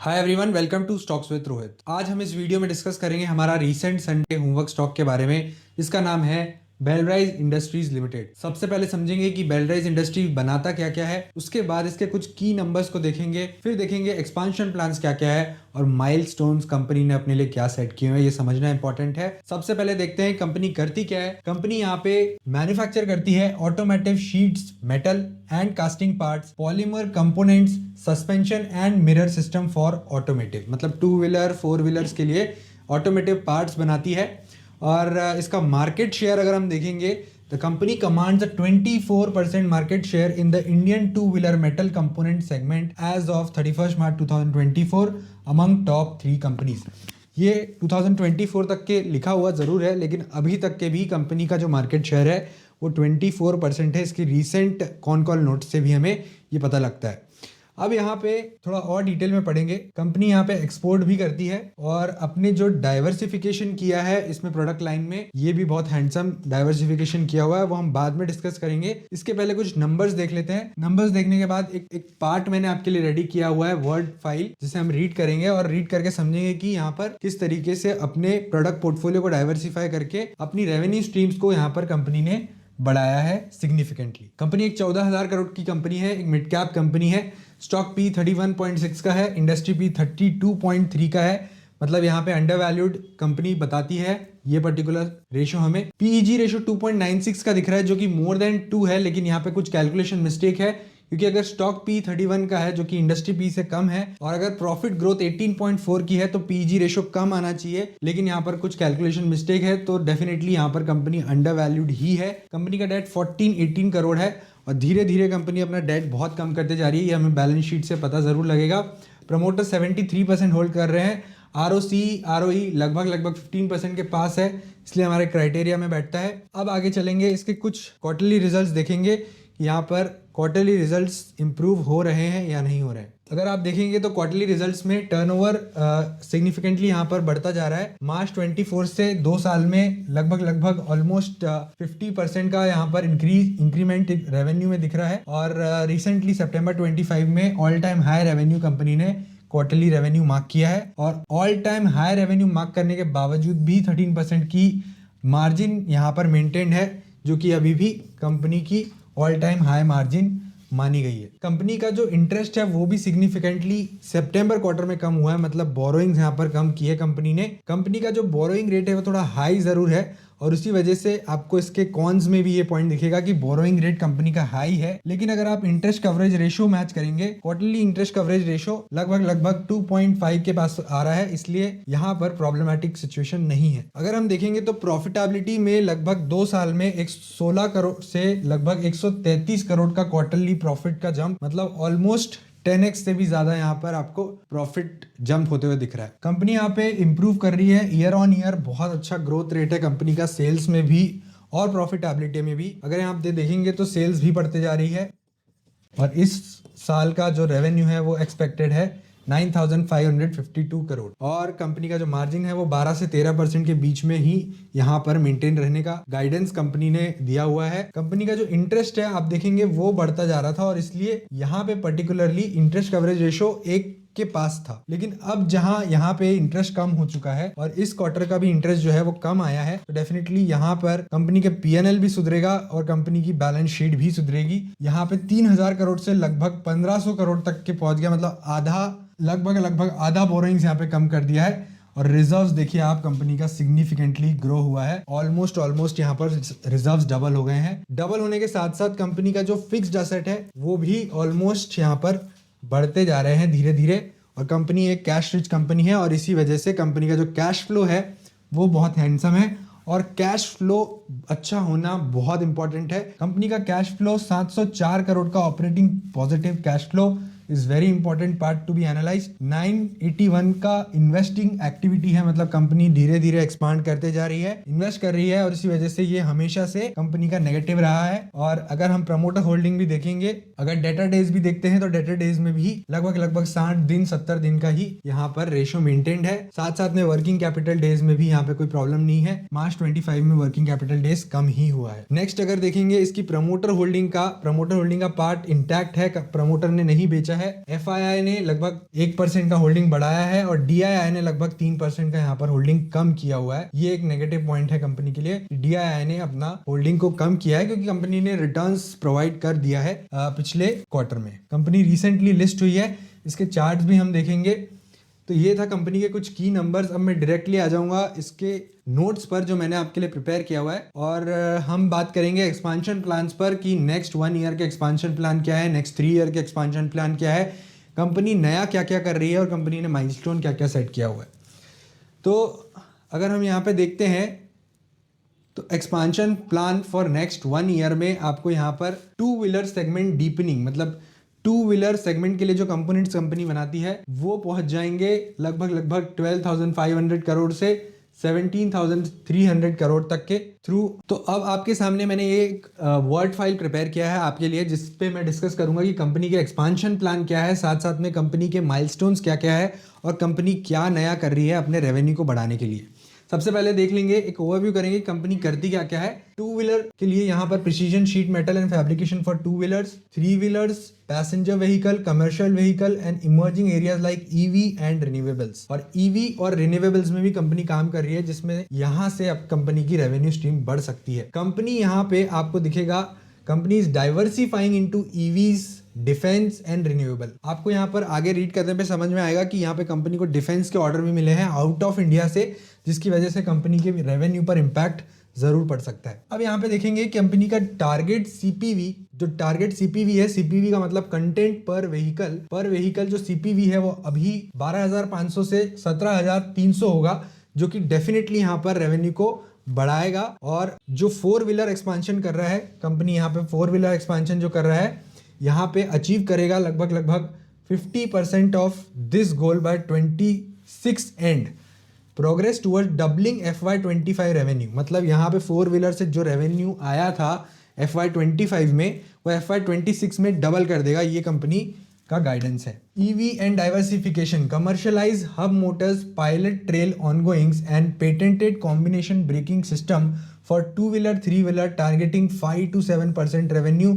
Hi everyone, welcome to stocks with Rohit. आज हम इस वीडियो में डिस्कस करेंगे हमारा रीसेंट संडे होमवर्क स्टॉक के बारे में, जिसका नाम है बेलराइज इंडस्ट्रीज लिमिटेड। सबसे पहले समझेंगे कि बेलराइज इंडस्ट्री बनाता क्या क्या है, उसके बाद इसके कुछ की नंबर्स को देखेंगे, फिर देखेंगे एक्सपांशन प्लान्स क्या क्या है और माइलस्टोन्स कंपनी ने अपने लिए क्या सेट किए हैं, ये समझना इंपॉर्टेंट है। सबसे पहले देखते हैं कंपनी करती क्या है। कंपनी यहाँ पे मैन्युफैक्चर करती है automotive sheets, metal and casting parts, polymer components, suspension and mirror system for automotive, मतलब टू व्हीलर फोर व्हीलर्स के लिए ऑटोमेटिव पार्ट्स बनाती है। और इसका मार्केट शेयर अगर हम देखेंगे, the company commands 24% market share in the Indian two wheeler metal component segment as of 31 March 2024 among top 3 companies. ये 2024 तक के लिखा हुआ ज़रूर है, लेकिन अभी तक के भी कंपनी का जो मार्केट शेयर है वो 24% है। इसकी रीसेंट कॉन कॉल नोट से भी हमें ये पता लगता है। अब यहाँ पे थोड़ा और डिटेल में पढ़ेंगे। कंपनी यहाँ पे एक्सपोर्ट भी करती है और अपने जो डाइवर्सिफिकेशन किया है इसमें प्रोडक्ट लाइन में, ये भी बहुत हैंडसम डाइवर्सिफिकेशन किया हुआ है, वो हम बाद में डिस्कस करेंगे। इसके पहले कुछ नंबर्स देख लेते हैं। नंबर्स देखने के बाद एक पार्ट मैंने आपके लिए रेडी किया हुआ है, वर्ड फाइल, जिसे हम रीड करेंगे और रीड करके समझेंगे कि यहाँ पर किस तरीके से अपने प्रोडक्ट पोर्टफोलियो को डाइवर्सिफाई करके अपनी रेवेन्यू स्ट्रीम्स को यहाँ पर कंपनी ने बढ़ाया है सिग्निफिकेंटली। कंपनी एक 14,000 करोड़ की कंपनी है, एक मिड कैप कंपनी है। स्टॉक पी 31.6 का है, इंडस्ट्री पी 32.3 का है, मतलब यहाँ पे अंडर वैल्यूड कंपनी बताती है ये पर्टिकुलर रेशो हमें। पीईजी रेशो 2.96 का दिख रहा है, जो कि मोर देन 2 है, लेकिन यहाँ पे कुछ कैलकुलेशन मिस्टेक है, क्योंकि अगर स्टॉक पी 31 का है जो कि इंडस्ट्री पी से कम है, और अगर प्रॉफिट ग्रोथ 18.4 की है तो पीजी रेशो कम आना चाहिए, लेकिन यहाँ पर कुछ कैलकुलेशन मिस्टेक है, तो डेफिनेटली यहाँ पर कंपनी अंडर वैल्यूड ही है। कंपनी का डेट 14-18 करोड़ है और धीरे धीरे कंपनी अपना डेट बहुत कम करते जा रही है, ये हमें बैलेंस शीट से पता जरूर लगेगा। प्रमोटर 73% होल्ड कर रहे हैं। ROE लगभग 15% के पास है, इसलिए हमारे क्राइटेरिया में बैठता है। अब आगे चलेंगे, इसके कुछ क्वार्टरली रिजल्ट्स देखेंगे, यहाँ पर क्वार्टरली रिजल्ट्स इंप्रूव हो रहे हैं या नहीं हो रहे हैं। अगर आप देखेंगे तो क्वार्टरली रिजल्ट्स में टर्नओवर सिग्निफिकेंटली यहाँ पर बढ़ता जा रहा है। मार्च 24 से 2 साल में लगभग ऑलमोस्ट 50% का यहाँ पर इंक्रीमेंट रेवेन्यू में दिख रहा है। और रिसेंटली सितंबर 25 में all time high revenue company ने क्वार्टरली रेवेन्यू मार्क किया है, और all time high revenue mark करने के बावजूद भी 13% की मार्जिन यहाँ पर मेंटेन्ड है, जो कि अभी भी कंपनी की ऑल टाइम हाई मार्जिन मानी गई है। कंपनी का जो इंटरेस्ट है वो भी सिग्निफिकेंटली सितंबर क्वार्टर में कम हुआ है, मतलब बोरोइंग्स यहाँ पर कम की है कंपनी ने। कंपनी का जो बोरोइंग रेट है वो थोड़ा हाई जरूर है, और उसी वजह से आपको इसके कॉन्स में भी ये पॉइंट दिखेगा कि बोरोइंग रेट कंपनी का हाई है। लेकिन अगर आप इंटरेस्ट कवरेज रेशियो मैच करेंगे, क्वार्टरली इंटरेस्ट कवरेज रेशियो लगभग 2.5 के पास आ रहा है, इसलिए यहाँ पर प्रॉब्लमेटिक सिचुएशन नहीं है। अगर हम देखेंगे तो प्रॉफिटेबिलिटी में लगभग 2 साल में 16 करोड़ से लगभग 133 करोड़ का क्वार्टरली प्रॉफिट का जंप, मतलब ऑलमोस्ट 10x से भी ज्यादा यहाँ पर आपको प्रॉफिट जंप होते हुए दिख रहा है। कंपनी यहाँ पे इंप्रूव कर रही है ईयर ऑन ईयर, बहुत अच्छा ग्रोथ रेट है कंपनी का, सेल्स में भी और प्रॉफिटेबिलिटी में भी। अगर यहाँ पे देखेंगे तो सेल्स भी बढ़ते जा रही है, और इस साल का जो रेवेन्यू है वो एक्सपेक्टेड है 9,552 करोड़, और कंपनी का जो मार्जिन है वो 12 से 13% के बीच में ही यहाँ पर मेंटेन रहने का गाइडेंस कंपनी ने दिया हुआ है। कंपनी का जो इंटरेस्ट है आप देखेंगे वो बढ़ता जा रहा था, और इसलिए यहाँ पे पर्टिकुलरली इंटरेस्ट कवरेज रेशो 1 के पास था, लेकिन अब जहां यहाँ पे इंटरेस्ट कम हो चुका है और इस क्वार्टर का भी इंटरेस्ट जो है वो कम आया है, तो डेफिनेटली यहाँ पर कंपनी के पीएनएल भी सुधरेगा और कंपनी की बैलेंस शीट भी सुधरेगी। यहाँ पे 3,000 करोड़ से लगभग 1,500 करोड़ तक के पहुंच गया, मतलब लगभग आधा बोरोइंग्स यहाँ पे कम कर दिया है। और रिजर्व्स देखिए आप, कंपनी का सिग्निफिकेंटली ग्रो हुआ है, ऑलमोस्ट यहाँ पर रिजर्व्स डबल हो गए हैं। डबल होने के साथ साथ कंपनी का जो फिक्स्ड एसेट है वो भी ऑलमोस्ट यहाँ पर बढ़ते जा रहे हैं धीरे धीरे, और कंपनी एक कैश रिच कंपनी है, और इसी वजह से कंपनी का जो कैश फ्लो है वो बहुत हैंडसम है, और कैश फ्लो अच्छा होना बहुत इंपॉर्टेंट है। कंपनी का कैश फ्लो 704 करोड़ का operating positive cash flow is very important part to be analyse. 981 का इन्वेस्टिंग एक्टिविटी है, मतलब कंपनी धीरे धीरे एक्सपांड करते जा रही है, इन्वेस्ट कर रही है, और इसी वजह से ये हमेशा से कंपनी का नेगेटिव रहा है। और अगर हम प्रमोटर होल्डिंग भी देखेंगे, अगर डेटर डेज भी देखते हैं, तो डेटर डेज में भी लगभग 60 दिन 70 दिन का ही यहाँ पर रेशो मेंटेन्ड है। साथ साथ में वर्किंग कैपिटल डेज में भी यहाँ पे कोई प्रॉब्लम नहीं है। मार्च 25 में वर्किंग कैपिटल डेज कम ही हुआ है। नेक्स्ट अगर देखेंगे इसकी प्रमोटर होल्डिंग का पार्ट इंटैक्ट है, प्रमोटर ने नहीं बेचा है, है। FII ने लगभग 1% का होल्डिंग बढ़ाया है और DII ने लगभग 3% का यहाँ पर होल्डिंग कम किया हुआ है। ये एक नेगेटिव पॉइंट है कंपनी के लिए। DII ने अपना होल्डिंग को कम किया है क्योंकि कंपनी ने रिटर्न्स प्रोवाइड कर दिया है पिछले क्वार्टर में। कंपनी रिसेंटली लिस्ट हुई है, इसके चार्ट्स भी हम देखेंगे। तो ये था कंपनी के कुछ की नंबर्स। अब मैं डायरेक्टली आ जाऊंगा इसके नोट्स पर जो मैंने आपके लिए प्रिपेयर किया हुआ है और हम बात करेंगे एक्सपांशन प्लान्स पर कि नेक्स्ट 1 ईयर के एक्सपांशन प्लान क्या है, नेक्स्ट 3 ईयर के एक्सपांशन प्लान क्या है, कंपनी नया क्या क्या कर रही है और कंपनी ने माइलस्टोन क्या क्या सेट किया हुआ है। तो अगर हम यहाँ पे देखते हैं तो expansion plan for next 1 year में आपको यहाँ पर 2 व्हीलर सेगमेंट डीपनिंग, मतलब 2 व्हीलर सेगमेंट के लिए जो कंपोनेंट्स कंपनी बनाती है वो पहुंच जाएंगे लगभग 12,500 करोड़ से 17,300 करोड़ तक के थ्रू। तो अब आपके सामने मैंने एक वर्ड फाइल प्रिपेयर किया है आपके लिए, जिस पे मैं डिस्कस करूंगा कि कंपनी के एक्सपांशन प्लान क्या है, साथ साथ में कंपनी के माइलस्टोन्स क्या क्या है और कंपनी क्या नया कर रही है अपने रेवेन्यू को बढ़ाने के लिए। सबसे पहले देख लेंगे, एक ओवरव्यू करेंगे कंपनी करती क्या क्या है। 2 व्हीलर के लिए यहाँ पर precision sheet metal and fabrication for 2 wheelers, 3 wheelers, passenger vehicle, commercial vehicle and emerging areas like EV and renewables. और ईवी और रिन्यूएबल्स में भी कंपनी काम कर रही है, जिसमें यहाँ से अब कंपनी की रेवेन्यू स्ट्रीम बढ़ सकती है। कंपनी यहाँ पे आपको दिखेगा company is diversifying into EVs, defence and renewable. आपको यहाँ पर आगे रीड करने पे समझ में आएगा कि यहाँ पे कंपनी को डिफेंस के ऑर्डर भी मिले हैं आउट ऑफ इंडिया से, जिसकी वजह से कंपनी के रेवेन्यू पर इम्पैक्ट जरूर पड़ सकता है। अब यहाँ पे देखेंगे कंपनी का टारगेट सीपीवी, जो टारगेट सीपीवी है, सीपीवी का मतलब कंटेंट पर व्हीकल जो सीपीवी है वो अभी 12,500 से 17,300 होगा, जो कि डेफिनेटली यहाँ पर रेवेन्यू को बढ़ाएगा। और जो 4 व्हीलर एक्सपांशन कर रहा है कंपनी, यहाँ पे 4 व्हीलर एक्सपांशन जो कर रहा है यहाँ पे अचीव करेगा लगभग 50% of this goal by 26 and progress toward doubling FY25 revenue. मतलब यहाँ पे 4 व्हीलर से जो रेवेन्यू आया था FY25 में वो FY26 में डबल कर देगा, ये कंपनी का गाइडेंस है। EV and diversification, commercialise hub motors pilot trail ongoings and patented combination braking system for 2 wheeler 3 wheeler targeting 5 to 7% revenue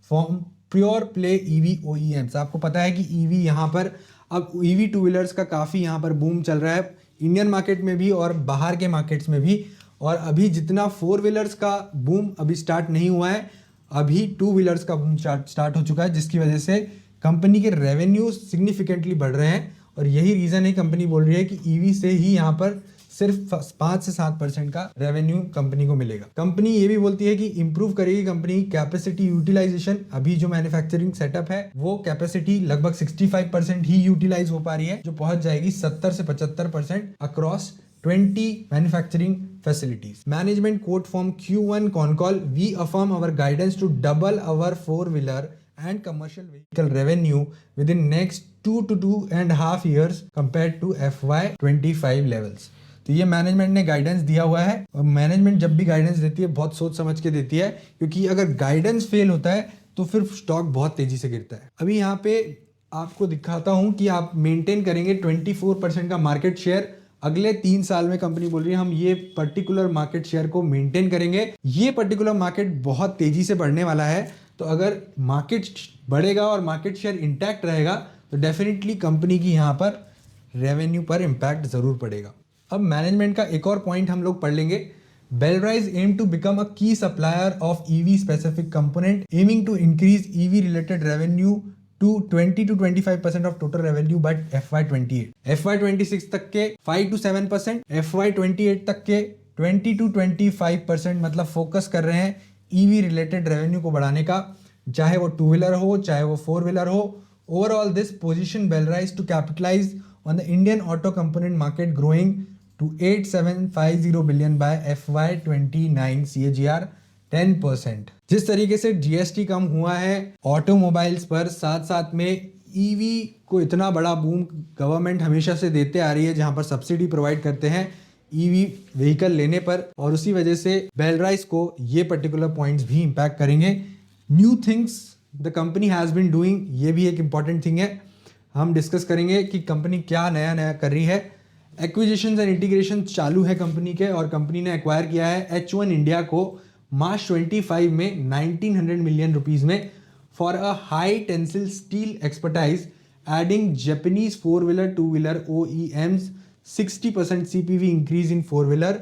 from pure play EV OEMs। आपको पता है कि EV यहाँ पर अब EV 2 व्हीलर्स का काफ़ी यहाँ पर बूम चल रहा है इंडियन मार्केट में भी और बाहर के मार्केट्स में भी। और अभी जितना 4 व्हीलर्स का बूम अभी स्टार्ट नहीं हुआ है, अभी 2 व्हीलर्स का बूम स्टार्ट हो चुका है, जिसकी वजह से कंपनी के रेवेन्यू सिग्निफिकेंटली बढ़ रहे हैं। और यही रीज़न है कंपनी बोल रही है कि EV से ही यहाँ पर सिर्फ 5 से 7% का रेवेन्यू कंपनी को मिलेगा। कंपनी ये भी बोलती है कि इंप्रूव करेगी कंपनी कैपेसिटी यूटिलाइजेशन। अभी जो मैन्युफैक्चरिंग सेटअप है वो कैपेसिटी लगभग 65% ही यूटिलाइज हो पा रही है, जो पहुंच जाएगी 70 से 75% across 20 manufacturing facilities. Management quote from Q1 con call, we affirm our guidance to double our 4-wheeler and commercial vehicle revenue within next 2 to 2.5 years compared to FY25 levels. तो ये मैनेजमेंट ने गाइडेंस दिया हुआ है और management जब भी guidance देती है बहुत सोच समझ के देती है, क्योंकि अगर गाइडेंस फेल होता है तो फिर स्टॉक बहुत तेजी से गिरता है। अभी यहाँ पे आपको दिखाता हूँ कि आप मेंटेन करेंगे 24% का मार्केट शेयर अगले 3 साल में। कंपनी बोल रही है हम ये पर्टिकुलर मार्केट शेयर को मेंटेन करेंगे। ये पर्टिकुलर मार्केट बहुत तेजी से बढ़ने वाला है, तो अगर मार्केट बढ़ेगा और मार्केट शेयर इंटैक्ट रहेगा तो डेफिनेटली कंपनी की यहाँ पर रेवेन्यू पर इम्पैक्ट जरूर पड़ेगा। अब मैनेजमेंट का एक और पॉइंट हम लोग पढ़ लेंगे। Belrise aim to become a key supplier of EV specific component aiming to increase EV related revenue to 20 to 25% of total revenue by FY28. FY26 तक के 5 to 7%, FY28 तक के 20 to 25%, मतलब फोकस कर रहे हैं EV रिलेटेड रेवेन्यू को बढ़ाने का, चाहे वो 2 व्हीलर हो चाहे वो 4 व्हीलर हो। Overall this position Belrise to capitalise on the Indian auto component market growing to 8750 billion by FY29 CAGR 10%। जिस तरीके से GST कम हुआ है ऑटोमोबाइल्स पर, साथ साथ में EV को इतना बड़ा बूम गवर्नमेंट हमेशा से देते आ रही है, जहां पर सब्सिडी प्रोवाइड करते हैं EV व्हीकल लेने पर, और उसी वजह से बेलराइज को ये पर्टिकुलर पॉइंट्स भी इम्पैक्ट करेंगे। New things the company has been doing, ये भी एक इंपॉर्टेंट थिंग है, हम डिस्कस करेंगे कि कंपनी क्या नया नया कर रही है। एक्विजिशंस एंड इंटीग्रेशन चालू है कंपनी के, और कंपनी ने एक्वायर किया है H1 इंडिया को मार्च 25 में 1900 मिलियन रुपीस में for a high tensile steel expertise adding Japanese four-wheeler, two-wheeler OEMs, 60% CPV increase in four-wheeler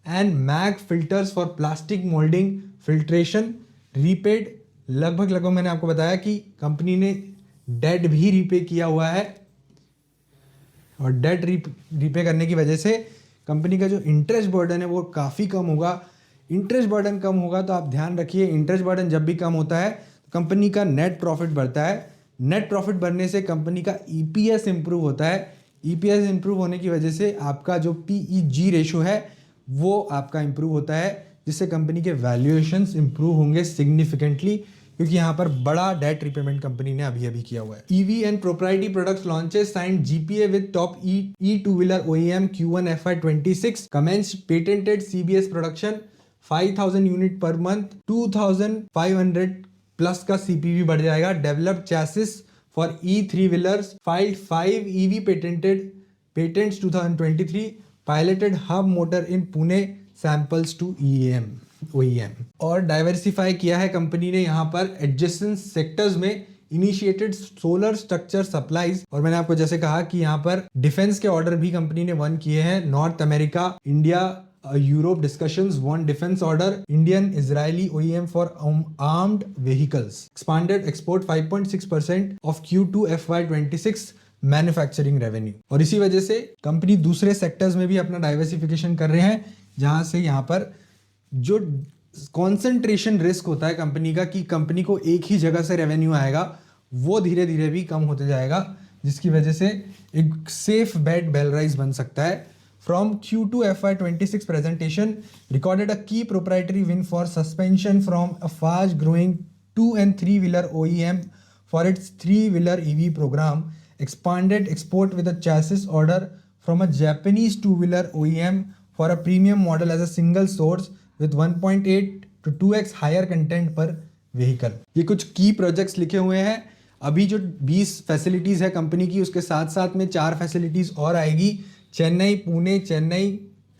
and MAG filters for plastic molding, filtration, repaid। लगभग मैंने आपको बताया कि कंपनी ने डेट भी रीपे किया हुआ है और डेट रीपे करने की वजह से कंपनी का जो इंटरेस्ट बर्डन है वो काफ़ी कम होगा। इंटरेस्ट बर्डन कम होगा तो आप ध्यान रखिए, इंटरेस्ट बर्डन जब भी कम होता है तो कंपनी का नेट प्रॉफिट बढ़ता है। नेट प्रॉफिट बढ़ने से कंपनी का ईपीएस इंप्रूव होता है। ईपीएस इंप्रूव होने की वजह से आपका जो पीईजी रेशो है वो आपका इंप्रूव होता है, जिससे कंपनी के वैल्यूएशंस इंप्रूव होंगे सिग्निफिकेंटली, क्योंकि यहाँ पर बड़ा डेट रिपेमेंट कंपनी ने अभी किया हुआ है। EV and proprietary products launches signed GPA with top e two wheeler OEM Q1 FY26 commenced patented CBS production 5000 unit per month, 2500 plus का सीपीवी बढ़ जाएगा। Developed chassis for E3 wheelers, filed 5 EV patents 2023, piloted hub motor in Pune, samples to OEM। और diversify किया है कंपनी ने यहाँ पर एडजेसेंट सेक्टर्स में, इनिशिएटेड सोलर स्ट्रक्चर सप्लाईज। और मैंने आपको जैसे कहा कि यहाँ पर डिफेंस के ऑर्डर भी कंपनी ने वन किए हैं। North America, India, Europe discussions, one defence order, Indian Israeli OEM for armed vehicles, expanded export 5.6% of Q2 FY26 manufacturing revenue. और इसी वजह से कंपनी दूसरे सेक्टर्स में भी अपना डाइवर्सिफिकेशन कर रहे हैं, जहां से यहाँ पर जो कॉन्सेंट्रेशन रिस्क होता है कंपनी का कि कंपनी को एक ही जगह से रेवेन्यू आएगा, वो धीरे धीरे भी कम होते जाएगा, जिसकी वजह से एक सेफ बेट बेलराइज बन सकता है। From Q2 FY26 presentation recorded a key proprietary win for suspension from a fast growing 2 and 3 wheeler OEM for its 3 wheeler EV program, expanded export with a chassis order from a Japanese 2 wheeler OEM for a premium model as a single source with 1.8 to 2x higher content per vehicle। ये कुछ की projects लिखे हुए हैं। अभी जो 20 facilities है company की, उसके साथ साथ में 4 फैसिलिटीज़ और आएगी। चेन्नई, पुणे, चेन्नई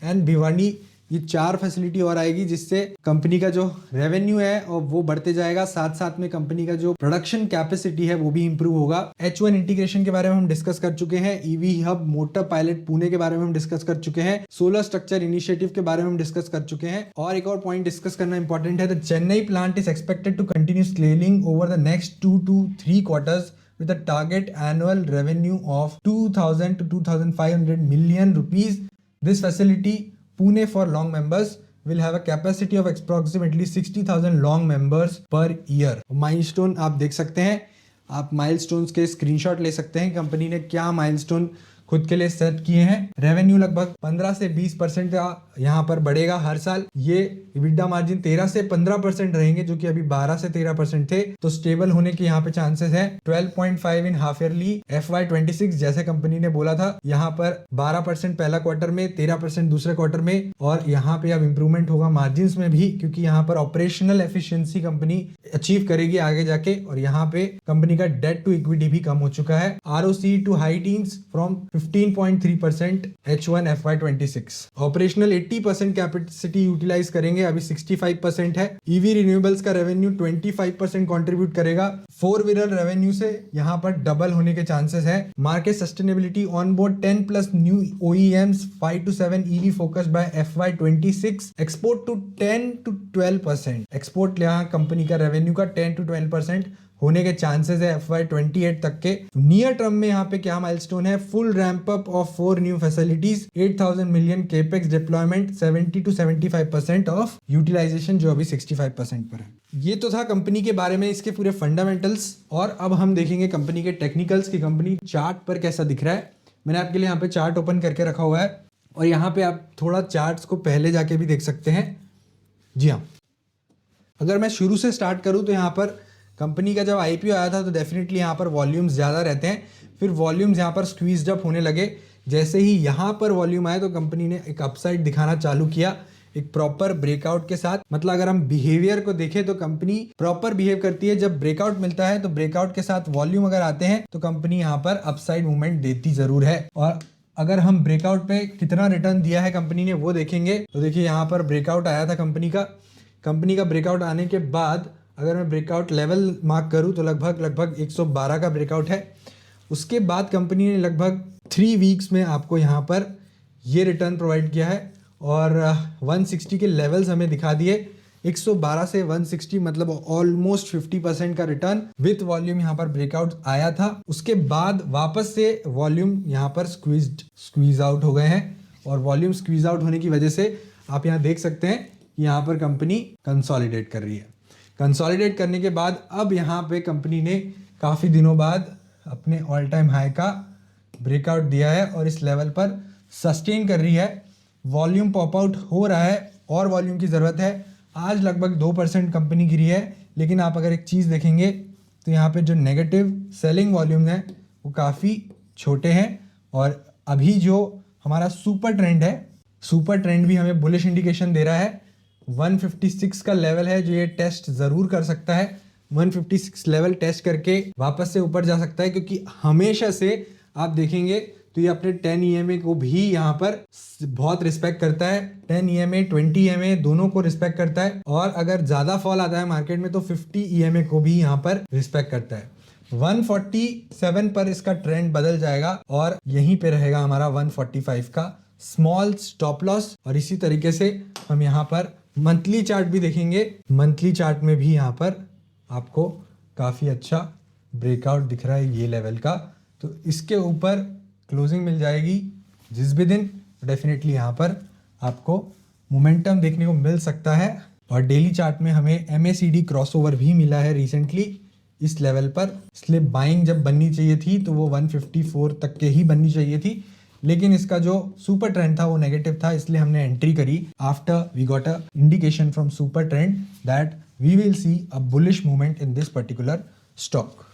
एंड भिवानी, ये 4 फैसिलिटी और आएगी, जिससे कंपनी का जो रेवेन्यू है और वो बढ़ते जाएगा। साथ साथ में कंपनी का जो प्रोडक्शन कैपेसिटी है वो भी इंप्रूव होगा। H1 इंटीग्रेशन के बारे में हम डिस्कस कर चुके हैं। EV hub motor pilot Pune के बारे में हम डिस्कस कर चुके हैं। सोलर स्ट्रक्चर इनिशिएटिव के बारे में हम डिस्कस कर चुके हैं। और एक और पॉइंट डिस्कस करना इंपॉर्टेंट है, the Chennai plant is expected to continue scaling over the next 2 to 3 quarters with a target annual revenue of 2,000 to 2,500 million rupees. This facility, Pune for long members, will have a capacity of approximately 60,000 long members per year. Milestone आप देख सकते हैं, आप milestones के screenshot ले सकते हैं। Company ने क्या माइलस्टोन खुद के लिए सेट किए हैं। रेवेन्यू लगभग 15 से 20% का यहाँ पर बढ़ेगा हर साल। ये EBITDA मार्जिन 13 से 15% रहेंगे, जो कि अभी 12 से 13% थे, तो स्टेबल होने के यहाँ पे चांसेस है। 12.5 इन हाफ ईयरली FY26 जैसे कंपनी ने बोला था, यहाँ पर 12% पहला क्वार्टर में, 13% दूसरे क्वार्टर में, और यहाँ पे अब इंप्रूवमेंट होगा मार्जिन में भी, क्योंकि यहाँ पर ऑपरेशनल एफिशिएंसी कंपनी अचीव करेगी आगे जाके। और यहाँ पे कंपनी का डेट टू इक्विटी भी कम हो चुका है। ROC to high teens from 15.3% H1 FY26। Operational 80% capacity utilise करेंगे, अभी 65% है। ईवी रिन्यूएबल्स का रेवेन्यू 25% कंट्रीब्यूट करेगा। 4 व्हीलर रेवेन्यू से यहाँ पर डबल होने के चांसेस है। Market sustainability on board 10 plus new OEMs, 5 to 7 EV focused by FY26। Export to 10 to 12%। Export यहाँ कंपनी का रेवेन्यू का 10 to 12% होने के चांसेस है FY28 तक के। नियर टर्म में यहाँ पे क्या माइलस्टोन है, full ramp up of 4 new facilities, 8,000 million capex deployment, 70 to 75% of utilisation, जो अभी 65% पर है। ये तो था कंपनी के बारे में, इसके पूरे फंडामेंटल्स। और अब हम देखेंगे कंपनी के टेक्निकल्स की कंपनी चार्ट पर कैसा दिख रहा है। मैंने आपके लिए यहाँ पे चार्ट ओपन करके रखा हुआ है, और यहाँ पे आप थोड़ा चार्ट्स को पहले जाके भी देख सकते हैं। जी हाँ, अगर मैं शुरू से स्टार्ट करूँ तो यहाँ पर कंपनी का जब IPO आया था तो डेफिनेटली यहाँ पर वॉल्यूम्स ज़्यादा रहते हैं, फिर वॉल्यूम्स यहाँ पर स्क्वीज्ड अप होने लगे। जैसे ही यहाँ पर वॉल्यूम आए तो कंपनी ने एक अपसाइड दिखाना चालू किया, एक प्रॉपर ब्रेकआउट के साथ। मतलब अगर हम बिहेवियर को देखें तो कंपनी प्रॉपर बिहेव करती है। जब ब्रेकआउट मिलता है तो ब्रेकआउट के साथ वॉल्यूम अगर आते हैं तो कंपनी यहाँ पर अपसाइड मूवमेंट देती ज़रूर है। और अगर हम ब्रेकआउट पे कितना रिटर्न दिया है कंपनी ने वो देखेंगे तो देखिए यहाँ पर ब्रेकआउट आया था कंपनी का ब्रेकआउट आने के बाद अगर मैं ब्रेकआउट लेवल मार्क करूं तो लगभग 112 का ब्रेकआउट है। उसके बाद कंपनी ने लगभग 3 वीक्स में आपको यहाँ पर ये रिटर्न प्रोवाइड किया है और 160 के लेवल्स हमें दिखा दिए। 112 से 160 मतलब ऑलमोस्ट 50% का रिटर्न विथ वॉल्यूम यहाँ पर ब्रेकआउट आया था। उसके बाद वापस से वॉल्यूम यहाँ पर स्क्वीज आउट हो गए हैं और वॉल्यूम स्क्वीज आउट होने की वजह से आप यहाँ देख सकते हैं कि यहाँ पर कंपनी कंसोलिडेट कर रही है। कंसोलिडेट करने के बाद अब यहाँ पे कंपनी ने काफ़ी दिनों बाद अपने ऑल टाइम हाई का ब्रेकआउट दिया है और इस लेवल पर सस्टेन कर रही है। वॉल्यूम पॉप आउट हो रहा है और वॉल्यूम की ज़रूरत है। आज लगभग 2% कंपनी गिरी है, लेकिन आप अगर एक चीज़ देखेंगे तो यहाँ पे जो नेगेटिव सेलिंग वॉल्यूम हैं वो काफ़ी छोटे हैं और अभी जो हमारा सुपर ट्रेंड है, सुपर ट्रेंड भी हमें बुलिश इंडिकेशन दे रहा है। 156 का लेवल है जो ये टेस्ट ज़रूर कर सकता है। 156 लेवल टेस्ट करके वापस से ऊपर जा सकता है, क्योंकि हमेशा से आप देखेंगे तो ये अपने 10 EMA को भी यहाँ पर बहुत रिस्पेक्ट करता है। 10 EMA 20 EMA दोनों को रिस्पेक्ट करता है और अगर ज़्यादा फॉल आता है मार्केट में तो 50 EMA को भी यहाँ पर रिस्पेक्ट करता है। 147 पर इसका ट्रेंड बदल जाएगा और यहीं पे रहेगा हमारा 145 का स्मॉल स्टॉप लॉस। और इसी तरीके से हम यहाँ पर मंथली चार्ट भी देखेंगे। मंथली चार्ट में भी यहाँ पर आपको काफ़ी अच्छा ब्रेकआउट दिख रहा है ये लेवल का, तो इसके ऊपर क्लोजिंग मिल जाएगी जिस भी दिन, डेफिनेटली यहाँ पर आपको मोमेंटम देखने को मिल सकता है। और डेली चार्ट में हमें MACD क्रॉसओवर भी मिला है रिसेंटली इस लेवल पर, इसलिए बाइंग जब बननी चाहिए थी तो वो 154 तक के ही बननी चाहिए थी, लेकिन इसका जो सुपर ट्रेंड था वो नेगेटिव था, इसलिए हमने एंट्री करी after we got a indication from super trend that we will see a bullish movement in this particular stock.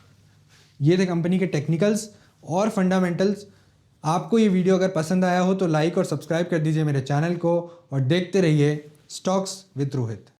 ये थे कंपनी के टेक्निकल्स और फंडामेंटल्स। आपको ये वीडियो अगर पसंद आया हो तो लाइक और सब्सक्राइब कर दीजिए मेरे चैनल को और देखते रहिए स्टॉक्स विद रोहित।